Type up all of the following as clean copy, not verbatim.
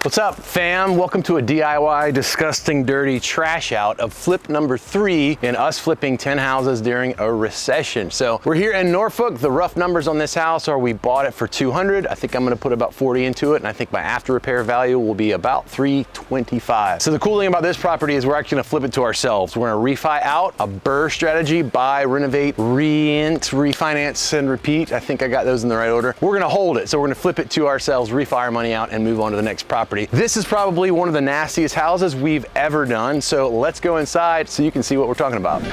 What's up, fam? Welcome to a DIY disgusting dirty trash out of flip number 3 in us flipping 10 houses during a recession. So we're here in Norfolk. The rough numbers on this house are we bought it for $200. I think I'm gonna put about 40 into it, and I think my after repair value will be about $325. So the cool thing about this property is we're actually gonna flip it to ourselves. We're gonna refi out, a BRRRR strategy, buy, renovate, refinance, and repeat. I think I got those in the right order. We're gonna hold it. So we're gonna flip it to ourselves, refi our money out, and move on to the next property. This is probably one of the nastiest houses we've ever done, so let's go inside so you can see what we're talking about.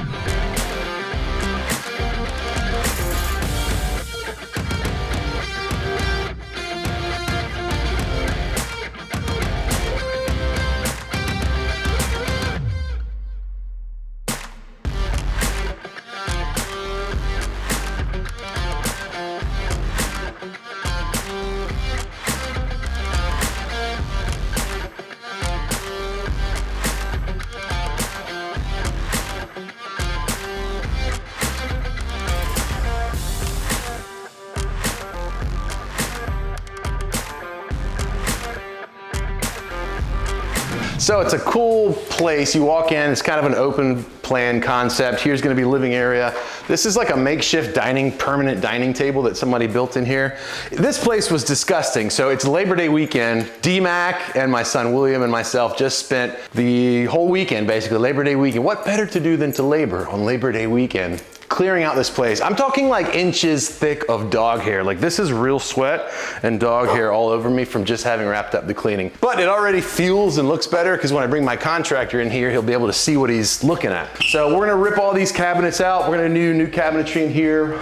So it's a cool place. You walk in, it's kind of an open plan concept. Here's gonna be living area. This is like a makeshift permanent dining table that somebody built in here. This place was disgusting. So it's Labor Day weekend. D-Mac and my son William and myself just spent the whole weekend, basically Labor Day weekend. What better to do than to labor on Labor Day weekend? Clearing out this place. I'm talking like inches thick of dog hair. Like this is real sweat and dog hair all over me from just having wrapped up the cleaning. But it already feels and looks better because when I bring my contractor in here, he'll be able to see what he's looking at. So we're gonna rip all these cabinets out. We're gonna do new cabinetry in here.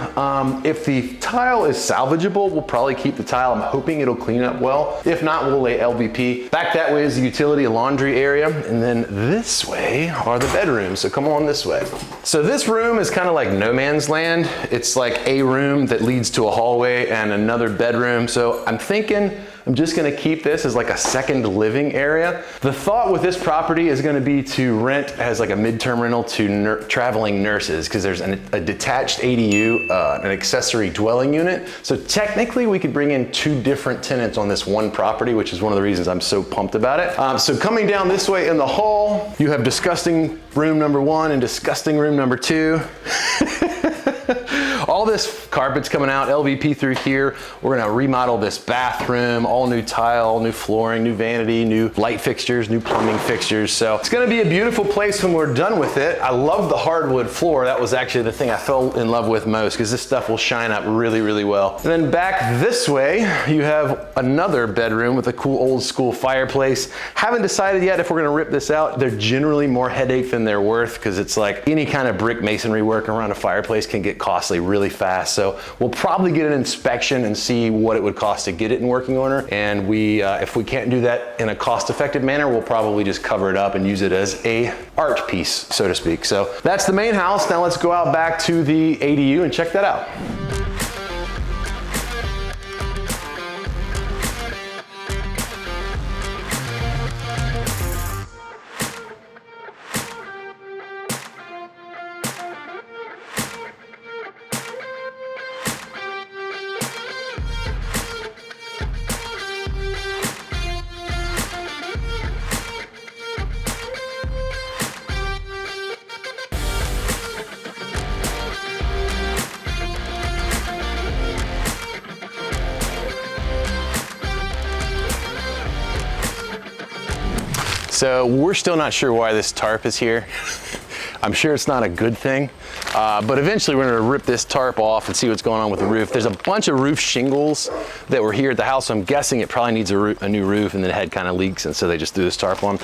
If the tile is salvageable, we'll probably keep the tile. I'm hoping it'll clean up well. If not, we'll lay LVP. Back that way is the utility and laundry area. And then this way are the bedrooms. So come on this way. So this room is kind of like no man's land. It's like a room that leads to a hallway and another bedroom. So I'm thinking I'm just gonna keep this as like a second living area. The thought with this property is gonna be to rent as like a midterm rental to traveling nurses, because there's a detached ADU, an accessory dwelling unit. So technically we could bring in 2 different tenants on this one property, which is one of the reasons I'm so pumped about it. So coming down this way in the hall, you have disgusting room number 1 and disgusting room number 2. All this carpet's coming out, LVP through here. We're gonna remodel this bathroom, all new tile, new flooring, new vanity, new light fixtures, new plumbing fixtures. So it's gonna be a beautiful place when we're done with it. I love the hardwood floor. That was actually the thing I fell in love with most, because this stuff will shine up really, really well. And then back this way, you have another bedroom with a cool old school fireplace. Haven't decided yet if we're gonna rip this out. They're generally more headache than they're worth, because it's like any kind of brick masonry work around a fireplace can get costly really fast. So we'll probably get an inspection and see what it would cost to get it in working order. And if we can't do that in a cost-effective manner, we'll probably just cover it up and use it as a art piece, so to speak. So that's the main house. Now let's go out back to the ADU and check that out. So we're still not sure why this tarp is here. I'm sure it's not a good thing, but eventually we're gonna rip this tarp off and see what's going on with the roof. There's a bunch of roof shingles that were here at the house, so I'm guessing it probably needs a new roof, and the head kind of leaks, and so they just threw this tarp on.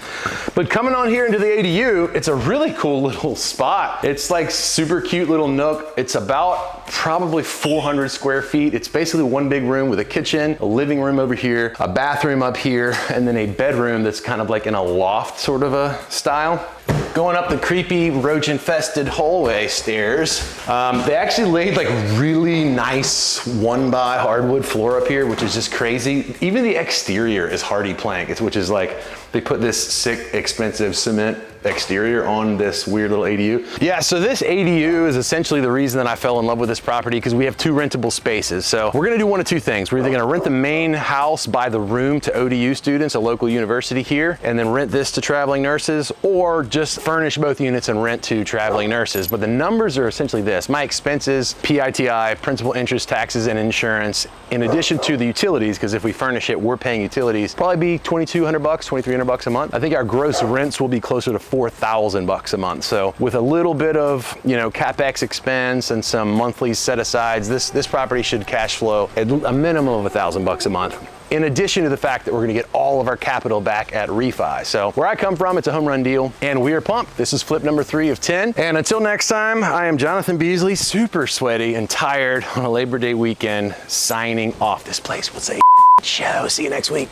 But coming on here into the ADU, it's a really cool little spot. It's like super cute little nook. It's about probably 400 square feet. It's basically one big room with a kitchen, a living room over here, a bathroom up here, and then a bedroom that's kind of like in a loft sort of a style. Going up the creepy roach-infested hallway stairs. They actually laid like really nice 1x hardwood floor up here, which is just crazy. Even the exterior is hardy plank, which is like, they put this sick, expensive cement exterior on this weird little ADU. Yeah, so this ADU is essentially the reason that I fell in love with this property, because we have 2 rentable spaces. So we're gonna do one of 2 things. We're either gonna rent the main house by the room to ODU students, a local university here, and then rent this to traveling nurses, or just furnish both units and rent to traveling nurses. But the numbers are essentially this. My expenses, PITI, principal, interest, taxes, and insurance, in addition to the utilities, because if we furnish it, we're paying utilities, probably be $2,200, $2,300 a month. I think our gross rents will be closer to $4,000 a month. So with a little bit of, you know, CapEx expense and some monthly set asides, this property should cash flow at a minimum of $1,000 a month. In addition to the fact that we're gonna get all of our capital back at refi. So where I come from, it's a home run deal, and we are pumped. This is flip number 3 of 10. And until next time, I am Jonathan Beasley, super sweaty and tired on a Labor Day weekend, signing off. This place was a show. See you next week.